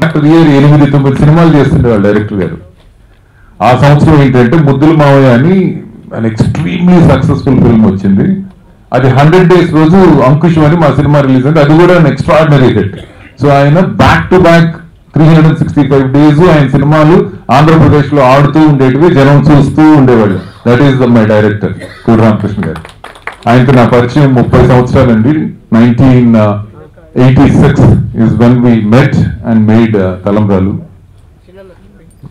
Year 8-9 సినిమాలు చేస్తుండేవాళ్ళు director గారు. ఆ సంవత్సరం ఏంటంటే ముద్దుల మావయ్య అని an extremely సక్సెస్ఫుల్ ఫిల్మ్ వచ్చింది. అది 100 days రోజు అంకుశం అని మా సినిమా రిలీజ్ అయింది. అది కూడా ఎక్స్ట్రాడినరీ హిట్. సో ఆయన బ్యాక్ టు బ్యాక్ 365 days ఆయన సినిమాలు ఆంధ్రప్రదేశ్ లో ఆడుతూ ఉండేటివి, జనం చూస్తూ ఉండేవాళ్ళు. That is my director Kodi Ramakrishna గారు. ఆయనతో నా పరిచయం 30 సంవత్సరాలండి. 1986 is when we met and made తలంబ్రాలు.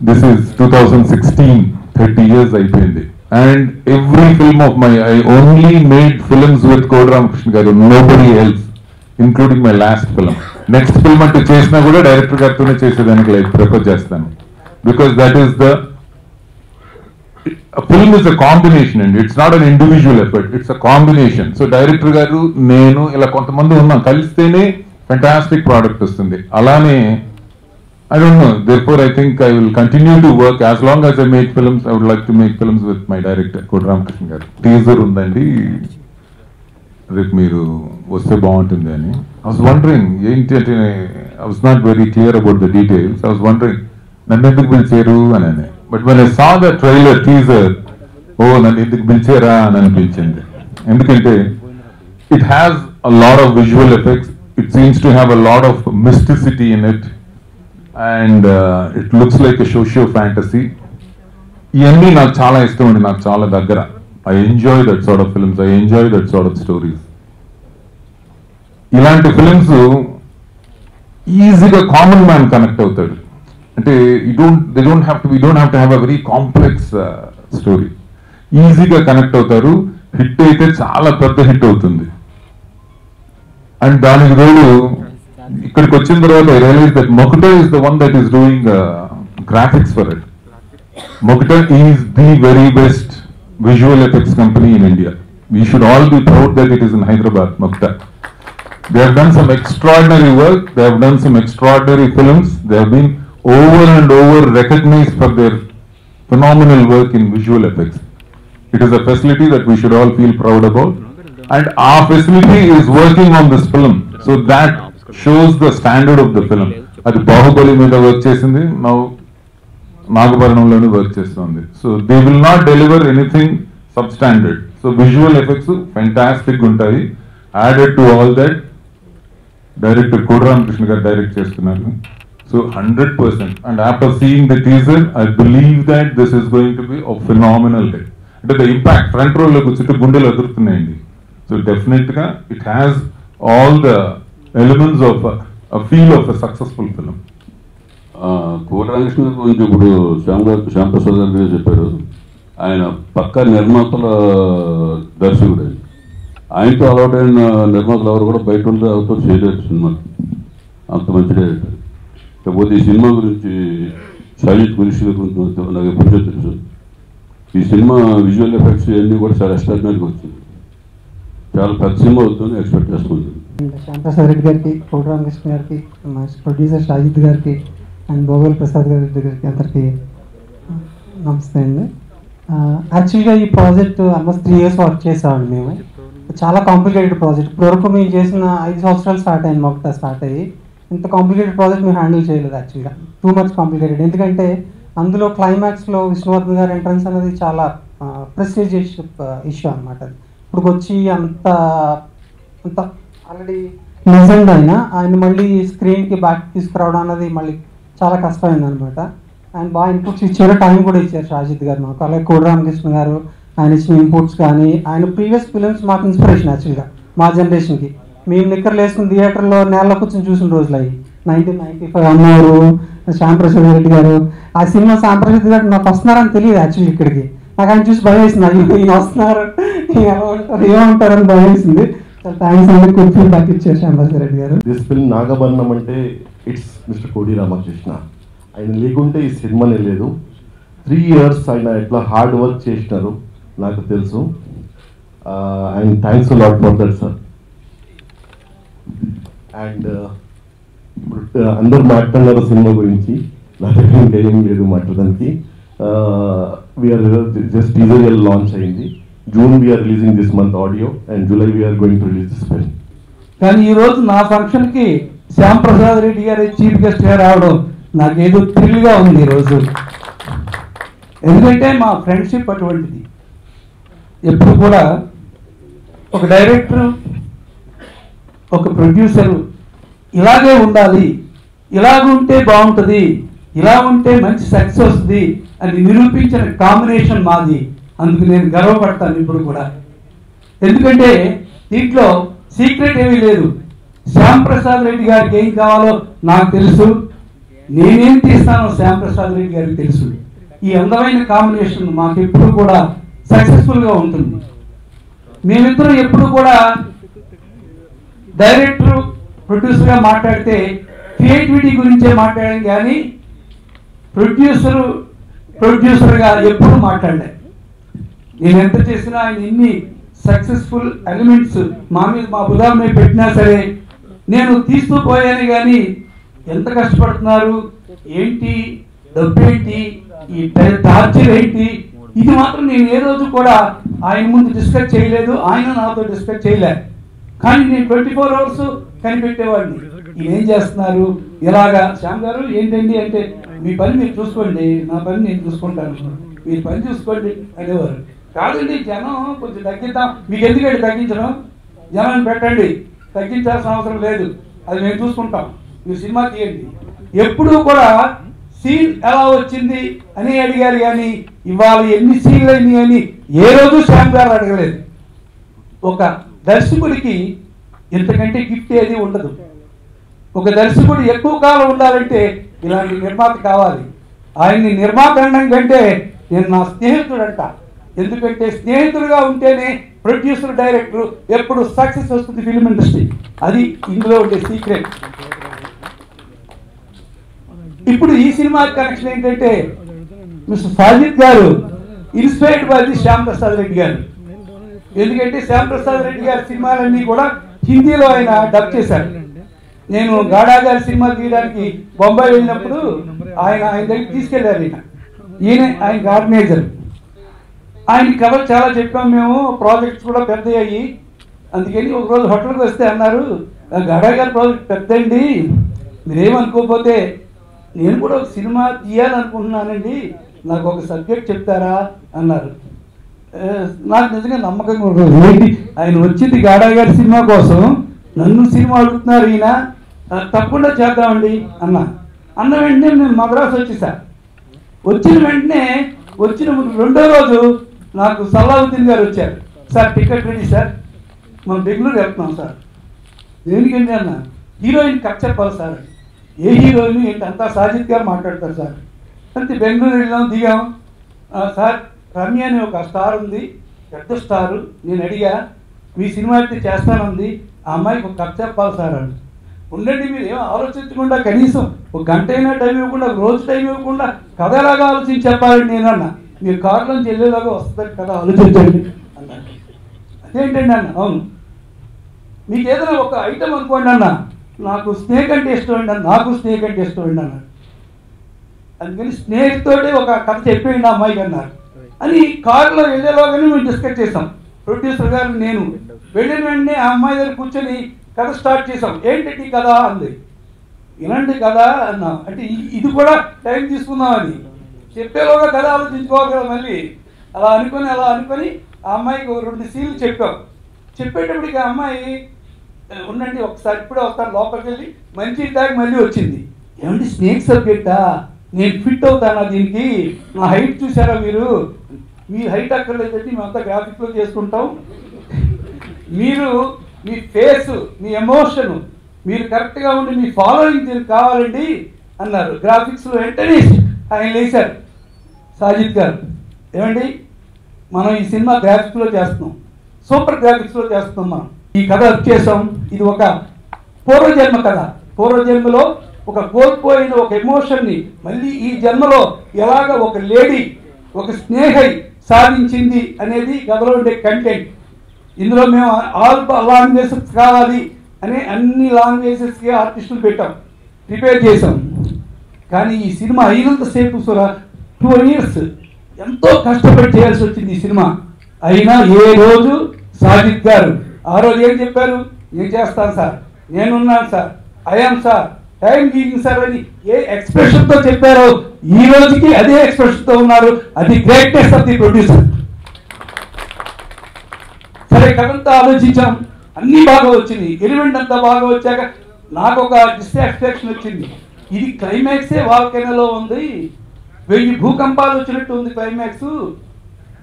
This is 2016, 30 years అయిపోయింది. And every film of my, I only made films with Kodi Ramakrishna garu, nobody else, including my last film. Next film ante chesina kuda director gartone chesedaniki like prefer chestanu, because that is the, a film is a combination and it's not an individual effort, it's a combination. So director garu nenu ila kontamandi unnam kalistene fantastic product vastundi. Alane I don't know. Therefore, I think I will continue to work as long as I make films. I would like to make films with my director, Kodi Ramakrishna garu. Teaser undandi. Repu meeru vaste baaguntundi ani. I was wondering, I was not very clear about the details. I was wondering, nannu enduku pilcharu anane. But when I saw the trailer teaser, oh, nannu enduku pilchara ani anipinchindi. Endukante it has a lot of visual effects. It seems to have a lot of mysticity in it. And it looks like a socio fantasy. ఇవన్నీ నాకు చాలా ఇష్టం అండి, నాకు చాలా దగ్గర. I enjoy that sort of films, I enjoy that sort of stories. ఇలాంటి films ఈజీగా కామన్ మ్యాన్ కనెక్ట్ అవుతాడు. అంటే we don't have to have a very complex story. ఈజీగా కనెక్ట్ అవుతారు. హిట్ అయితే చాలా పెద్ద హిట్ అవుతుంది. అండ్ దానికి తోడు ఇక్కడికి వచ్చిన తర్వాత I realized that Mokuta is the one that is doing graphics for it. Mokuta is the very best visual effects company in India. We should all be proud that it is in Hyderabad, Mokuta. They have done some extraordinary work. They have done some extraordinary films. They have been over and over recognized for their phenomenal work in visual effects. It is a facility that we should all feel proud about. And our facility is working on this film. So that shows the standard of the film. అది బాహుబలి మీద work చేసింది, now నాగభరణంలోనే work చేస్తుంది. So they will not deliver anything sub standard. So visual effects fantastic ఉంటాయి. Added to all that director Kodi Ramakrishna garu direct చేస్తున్నారు. So 100%. And after seeing the teaser I believe that this is going to be a phenomenal hit. అంటే the impact front row లో కూర్చుంటే గుండెలు ఎదురుతున్నాయండి. So definite గా it has all the elements of a feel of a successful film. కోడి రామకృష్ణ గురించి ఇప్పుడు శ్యాంప్రసాద్ గారు చెప్పారు. ఆయన పక్కా నిర్మాతల దర్శకుడు. ఆయనతో అలవాటైన నిర్మాతలు ఎవరు కూడా బయట వాళ్ళతో చేయలేరు సినిమా. అంత మంచి డైరెక్టర్. కాకపోతే ఈ సినిమా గురించి షాజిద్ కురేషి గురించి నాకు ఎప్పుడో తెలుసు. ఈ సినిమా విజువల్ ఎఫెక్ట్స్ ఇవన్నీ కూడా చాలా ఎక్స్ట్రాడినరీగా వచ్చింది. చాలా పెద్ద సినిమా అవుతుందని ఎక్స్పెక్ట్ చేస్తుంది. శ్యాంప్రసాద్ రెడ్డి గారికి, కోడి రామకృష్ణ గారికి, మా ప్రొడ్యూసర్ షాజిద్ గారికి అండ్ భోగల్ ప్రసాద్ గారికి అందరికీ నమస్తే అండి. యాక్చువల్గా ఈ ప్రాజెక్ట్ ఆల్మోస్ట్ 3 years వర్క్ చేసామండి మేము. చాలా కాంప్లికేటెడ్ ప్రాజెక్ట్. ఇప్పటివరకు మేము చేసిన 5 సంవత్సరాలు స్టార్ట్ అయింది మొదట స్టార్ట్ అయ్యి. ఇంత కాంప్లికేటెడ్ ప్రాజెక్ట్ మేము హ్యాండిల్ చేయలేదు యాక్చువల్గా. Too much complicated. ఎందుకంటే అందులో క్లైమాక్స్లో విష్ణువర్ధన్ గారి ఎంట్రన్స్ అనేది చాలా ప్రెస్టీజియస్ ఇష్యూ అనమాట. ఇప్పుడు వచ్చి అంత ఆల్రెడీ లెజెండ్ ఆయన మళ్ళీ స్క్రీన్కి బ్యాక్ తీసుకురావడం అనేది మళ్ళీ చాలా కష్టమైంది అనమాట. ఆయన బాగా ఇన్పుట్స్ ఇచ్చారు, టైం కూడా ఇచ్చారు షాజిద్ గారు మాకు. అలాగే కోడి రామకృష్ణ గారు ఆయన ఇచ్చిన ఇన్పుట్స్ కానీ, ఆయన ప్రీవియస్ ఫిలిమ్స్ మాకు ఇన్స్పిరేషన్ యాక్చువల్గా మా జనరేషన్కి. మేము నిక్కర్లు వేసుకుని థియేటర్లో నేలలో కూర్చొని చూసిన రోజులు అవి 1995 అన్నారు. శ్యాంప్రసాద్ రెడ్డి గారు ఆ సినిమా, శ్యాంప్రసాద్ గారు నాకు వస్తున్నారని తెలియదు యాక్చువల్లీ ఇక్కడికి. నాకు ఆయన చూసి భయం వేసింది, ఈయన వస్తున్నారు ఎలా ఉంటారు ఏమంటారని భయం వేసింది. థ్యాంక్స్ అండి, గుడ్ ఫీడ్బ్యాక్ ఇచ్చారు శ్యాంప్రసాద్ రెడ్డి గారు. దిస్ ఫిల్మ్ నాగభరణం అంటే ఇట్స్ మిస్టర్ కోడి రామకృష్ణ. ఆయన లేకుంటే ఈ సినిమానే లేదు. 3 years ఆయన ఎట్లా హార్డ్ వర్క్ చేసినారు నాకు తెలుసు. And thanks lot for that sir. And ఇప్పుడు అందరు మాట్లాడినారు సినిమా గురించి, నా దగ్గర ఇంకేం లేదు మాట్లాడడానికి. వీఆర్ జస్ట్ టీజర్ లాంచ్ అయింది. June we are releasing this month audio and July we are going to release this film. కానీ ఈరోజు నా ఫంక్షన్కి శ్యాంప్రసాద్ రెడ్డి గారి చీఫ్ గెస్ట్గా రావడం నాకేదో థ్రిల్గా ఉంది ఈరోజు. ఎందుకంటే మా ఫ్రెండ్షిప్ అటువంటిది. ఎప్పుడు కూడా ఒక డైరెక్టరు, ఒక ప్రొడ్యూసరు ఇలాగే ఉండాలి, ఇలాగ ఉంటే బాగుంటుంది, ఇలా ఉంటే మంచి సక్సెస్ వస్తుంది అని నిరూపించిన కాంబినేషన్ మాది. అందుకు నేను గర్వపడతాను ఇప్పుడు కూడా. ఎందుకంటే దీంట్లో సీక్రెట్ ఏమీ లేదు. శ్యాంప్రసాద్ రెడ్డి గారికి ఏం కావాలో నాకు తెలుసు, నేనేం తీస్తానో శ్యాంప్రసాద్ రెడ్డి గారికి తెలుసు. ఈ అందమైన కాంబినేషన్ మాకు ఎప్పుడు కూడా సక్సెస్ఫుల్గా ఉంటుంది. మేమిద్దరం ఎప్పుడు కూడా డైరెక్టర్ ప్రొడ్యూసర్గా మాట్లాడితే క్రియేటివిటీ గురించే మాట్లాడాం, కానీ ప్రొడ్యూసర్గా ఎప్పుడు మాట్లాడలే. నేను ఎంత చేసినా ఆయన ఎన్ని సక్సెస్ఫుల్ ఎలిమెంట్స్ మా భుజాల మీద పెట్టినా సరే నేను తీస్తూ పోయాను. కానీ ఎంత కష్టపడుతున్నారు ఏంటి, డబ్బు ఏంటి, ఈ టార్చర్ ఏంటి, ఇది మాత్రం నేను ఏ రోజు కూడా ఆయన ముందు డిస్కస్ చేయలేదు, ఆయన నాతో డిస్కస్ చేయలేదు. కానీ నేను 24 hours కనిపెట్టేవాడిని. ఏం చేస్తున్నారు, ఇలాగా శ్యామ్ గారు ఏంటండి అంటే, మీ పని మీరు చూసుకోండి, నా పని నేను చూసుకుంటాను, మీరు పని చూసుకోండి అనేవారు. కాదండి జనం కొంచెం తగ్గిద్దాం, మీకు ఎందుకంటే తగ్గించడం, జనాన్ని పెట్టండి, తగ్గించాల్సిన అవసరం లేదు, అది మేము చూసుకుంటాం, మీరు సినిమా తీయండి. ఎప్పుడూ కూడా సీన్ ఎలా వచ్చింది అని అడిగారు, కానీ ఇవాళ ఎన్ని సీన్లు అయినాయి అని ఏ రోజు శ్యామ్ గారు అడగలేదు. ఒక దర్శకుడికి ఇంతకంటే గిఫ్ట్ ఏది ఉండదు. ఒక దర్శకుడు ఎక్కువ కాలం ఉండాలంటే ఇలాంటి నిర్మాత కావాలి. ఆయన్ని నిర్మాత అనడం కంటే నేను నా స్నేహితుడు అంట. ఎందుకంటే స్నేహితుడుగా ఉంటేనే ప్రొడ్యూసర్, డైరెక్టర్ ఎప్పుడు సక్సెస్ వస్తుంది ఫిల్మ్ ఇండస్ట్రీ. అది ఇందులో ఉండే సీక్రెట్. ఇప్పుడు ఈ సినిమా కనెక్షన్ ఏంటంటే, మిస్టర్ సాజిద్ గారు inspired by the Shyamprasad Reddy గారు. ఎందుకంటే శ్యాంప్రసాద్ రెడ్డి గారి సినిమాలన్నీ కూడా హిందీలో ఆయన డబ్ చేశారు. నేను గాడా గారి సినిమా తీయడానికి బొంబాయి వెళ్ళినప్పుడు ఆయన దగ్గరికి తీసుకెళ్లారు. ఈయన ఆయనకి ఆర్గనైజర్. ఆయన కథలు చాలా చెప్పాం మేము, ప్రాజెక్ట్స్ కూడా పెద్ద అయ్యి. అందుకని ఒకరోజు హోటల్కి వస్తే అన్నారు, గాడా గారి ప్రాజెక్ట్ పెద్దండి, మీరేమనుకోకపోతే నేను కూడా ఒక సినిమా తీయాలనుకుంటున్నానండి, నాకు ఒక సబ్జెక్ట్ చెప్తారా అన్నారు. నాకు నిజంగా నమ్మకంగా ఉంటుంది. ఆయన వచ్చింది గాడా గారి సినిమా కోసం, నన్ను సినిమా అడుగుతున్నారు ఈయన, తప్పకుండా చేద్దామండి అన్న వెంటనే నేను మద్రాసు వచ్చేసా. వచ్చిన వెంటనే వచ్చిన 2వ రోజు నాకు సల్లావుద్దీన్ గారు వచ్చారు. సార్ టికెట్ రెడీ సార్, మనం బెంగళూరు వెళ్తున్నాం సార్. దేనికండి అన్న, హీరోయిన్ కట్ చెప్పాలి సార్. ఏ హీరోయిన్ ఏంటి, అంతా సాజిద్ గారు మాట్లాడతారు సార్. అంటే బెంగళూరు వెళ్ళాం, దిగాం. సార్ రమ్య అనే ఒక స్టార్ ఉంది, పెద్ద స్టారు, నేను అడిగా మీ సినిమా అయితే చేస్తానుంది, ఆ అమ్మాయికి ఒక కథ చెప్పాలి సార్ అని. ఉండండి, మీరు ఏమో ఆలోచించకుండా కనీసం ఒక గంట అయినా టైం ఇవ్వకుండా, ఒక రోజు టైం ఇవ్వకుండా కథ ఎలాగా ఆలోచించి చెప్పాలండి నేనన్నా. మీరు కారులోంచి వెళ్ళేలాగా వస్తుంది కదా, ఆలోచించండి అన్నాను. అదేంటండి అన్న, అవును మీకు ఏదైనా ఒక ఐటమ్ అనుకోండి అన్న, నాకు స్నేక్ అంటే ఇష్టం అండి అన్న, నాకు స్నేక్ అంటే ఇష్టం అండి అన్నాడు. అందుకని స్నేక్ తోటి ఒక కథ చెప్పేయండి ఆ అమ్మాయికి అన్నారు. అని కారులో వెళ్ళేలాగానే మేము డిస్కస్ చేసాం, ప్రొడ్యూసర్ గారు నేను. వెళ్ళిన వెంటనే ఆ అమ్మాయి దగ్గర కూర్చొని కథ స్టార్ట్ చేసాం. ఏంటి కథ అంది. ఇలాంటి కథ అన్నాం. అంటే ఇది కూడా టైం తీసుకుందామని చెప్పేలోగా కథ ఆలోచించుకోవాలి కదా. మళ్ళీ అలా అనుకొని ఆ అమ్మాయికి 2 సీన్లు చెప్పాం. చెప్పేటప్పటికి ఆ అమ్మాయి ఉండండి ఒకసారి ఇప్పుడే వస్తాను లోపలికి వెళ్ళి మంచి తాగి మళ్ళీ వచ్చింది. ఏమంటే స్నేక్ సబ్జెక్టా, నేను ఫిట్ అవుతానా దీనికి, నా హైట్ చూసారా మీరు, మీ హైట్ అక్కర్లేదండి, మేమంతా గ్రాఫిక్స్లో చేసుకుంటాం, మీరు మీ ఫేస్ మీ ఎమోషన్ మీరు కరెక్ట్గా ఉండి మీ ఫాలోయింగ్ దీనికి కావాలండి అన్నారు. గ్రాఫిక్స్లో వెంటనే ఆయన లేచారు సాజిద్ గారు. ఏమండి మనం ఈ సినిమా గ్రాఫిక్స్లో చేస్తున్నాం, సూపర్ గ్రాఫిక్స్లో చేస్తున్నాం, మనం ఈ కథ వచ్చేసాం. ఇది ఒక పూర్వజన్మ కథ. పూర్వజన్మలో ఒక కోల్పోయిన ఒక ఎమోషన్ని మళ్ళీ ఈ జన్మలో ఎలాగ ఒక లేడీ ఒక స్నేహై సాధించింది అనేది కథలో ఉండే కంటెంట్. ఇందులో మేము ఆల్ లాంగ్వేజెస్ కావాలి అని అన్ని లాంగ్వేజెస్కి ఆర్టిస్టులు పెట్టాం, ప్రిపేర్ చేసాం. కానీ ఈ సినిమా అయినంతసేపు 2 years ఎంతో కష్టపడి చేయాల్సి వచ్చింది ఈ సినిమా. అయినా ఏ రోజు సాజిద్ గారు ఆ రోజు ఏం చెప్పారు, నేను చేస్తాను సార్, నేనున్నాను sir, I'm sir, time giving sir అని ఏ ఎక్స్ప్రెషన్ తో చెప్పారో ఈ రోజుకి అదే ఎక్స్ప్రెషన్ తో ఉన్నారు. అది గ్రేట్నెస్ ఆఫ్ ది ప్రొడ్యూసర్. సరే, కథంతా ఆలోచించాం, అన్ని బాగా వచ్చింది, ఎలిమెంట్ అంతా బాగా వచ్చాక నాకు ఒక డిస్సాటిస్ఫాక్షన్ వచ్చింది. ఇది క్లైమాక్సే వాల్కెనోలో ఉంది, 1000 భూకంపాలు వచ్చినట్టు ఉంది క్లైమాక్స్,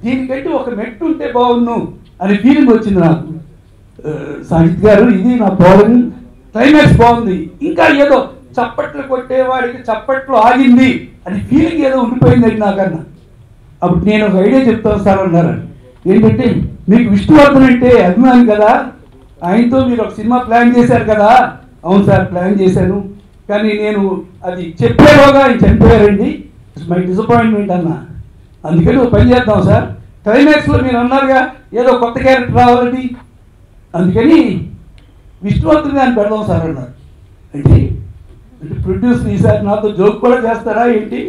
దీనికంటే ఒక మెట్టు ఉంటే బాగున్ను అని ఫీలింగ్ వచ్చింది నాకు. సాహిత్ గారు, ఇది నా ప్రాబ్లం, క్లైమాక్స్ బాగుంది, ఇంకా ఏదో చప్పట్లు కొట్టేవాడికి చప్పట్లు ఆగింది అని ఫీలింగ్ ఏదో ఉండిపోయిందండి నాకన్నా. అప్పుడు నేను ఒక ఐడియా చెప్తాను సార్ అన్నారు. ఏంటంటే, మీకు విష్ణువర్ధన్ అంటే అభిమాని కదా, ఆయనతో మీరు ఒక సినిమా ప్లాన్ చేశారు కదా. అవును సార్, ప్లాన్ చేశాను, కానీ నేను అది చెప్పేలోగా ఆయన చనిపోయారండి, ఇట్స్ మై డిసప్పాయింట్మెంట్ అన్న. అందుకని ఒక పని చేద్దాం సార్, క్లైమాక్స్లో మీరు అన్నారుగా ఏదో కొత్త క్యారెక్టర్ రావాలని, అందుకని విష్ణువర్ధన్ గారిని పెడదాం సార్ అన్నారు. అంటే ప్రొడ్యూసర్ ఈసారి నాతో జోక్ కూడా చేస్తారా ఏంటి,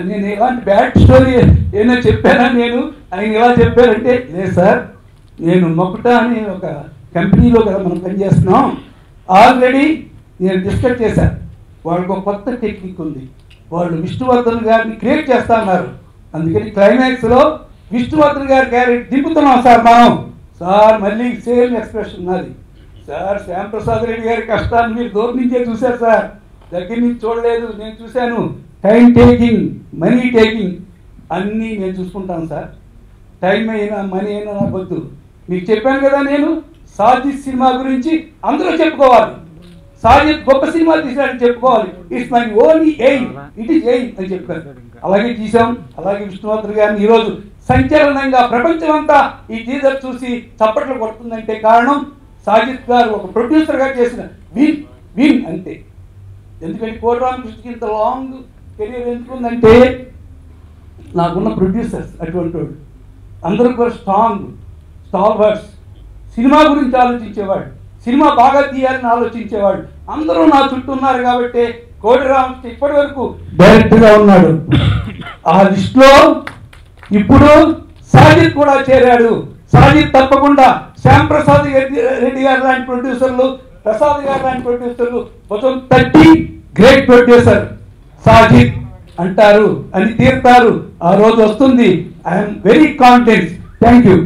నేను ఎలాంటి బ్యాడ్ స్టోరీ ఏమైనా చెప్పానా నేను, ఆయన ఎలా చెప్పారంటే, లేదు సార్, నేను మొక్కటా అని ఒక కంపెనీలో కదా మనం పనిచేస్తున్నాం, ఆల్రెడీ నేను డిస్కస్ చేశాను, వాళ్ళకి ఒక కొత్త టెక్నిక్ ఉంది, వాళ్ళు విష్ణువర్ధన్ గారిని క్రియేట్ చేస్తా అన్నారు. అందుకని క్లైమాక్స్లో విష్ణువర్ధన్ గారి క్యారెక్టర్ దింపుతున్నాం సార్ మనం. సార్ మళ్ళీ సేమ్ ఎక్స్ప్రెషన్ నాది. సార్, శ్యాంప్రసాద్ రెడ్డి గారి కష్టాన్ని మీరు దూరం నుంచే చూశారు సార్, దగ్గర నుంచి చూడలేదు, నేను చూశాను. టైం టేకింగ్, మనీ టేకింగ్ అన్నీ నేను చూసుకుంటాను సార్, టైం అయినా మనీ అయినా నాకు వద్దు. మీకు చెప్పాను కదా, నేను సాజిద్ సినిమా గురించి అందరూ చెప్పుకోవాలి, సాజిద్ గొప్ప సినిమా తీసినట్టు చెప్పుకోవాలి, it's my only aim, it is aim అని చెప్పారు. అలాగే తీసాం. అలాగే విష్ణువర్ధన్ గారిని ఈరోజు సంచలనంగా ప్రపంచం అంతా ఈ టీజర్ చూసి చప్పట్లు కొడుతుందంటే కారణం సాజిద్ గారు ఒక ప్రొడ్యూసర్గా చేసిన విన్ విన్ అంతే. ఎందుకంటే కోటి రామకృష్ణకి ఇంత లాంగ్ కెరీర్ ఎందుకుందంటే, నాకున్న ప్రొడ్యూసర్స్ అటువంటి వాడు, అందరూ కూడా స్టాల్వర్డ్స్, సినిమా గురించి ఆలోచించేవాడు, సినిమా బాగా తీయాలని ఆలోచించేవాడు, అందరూ నా చుట్టూ ఉన్నారు. కాబట్టి కోటి రామకృష్ణ ఇప్పటి వరకు డైరెక్టర్గా ఉన్నాడు. ఆ లిస్టులో ఇప్పుడు సాజిద్ కూడా చేరాడు. సాజిద్ తప్పకుండా శ్యాంప్రసాద్ రెడ్డి గారు లాంటి ప్రొడ్యూసర్లు, ప్రసాద్ గారు లాంటి ప్రొడ్యూసర్లు మొత్తం 30 గ్రేట్ ప్రొడ్యూసర్ సాజిద్ అంటారు అని తీరుతారు. ఆ రోజు వస్తుంది. I'm very confident. Thank you.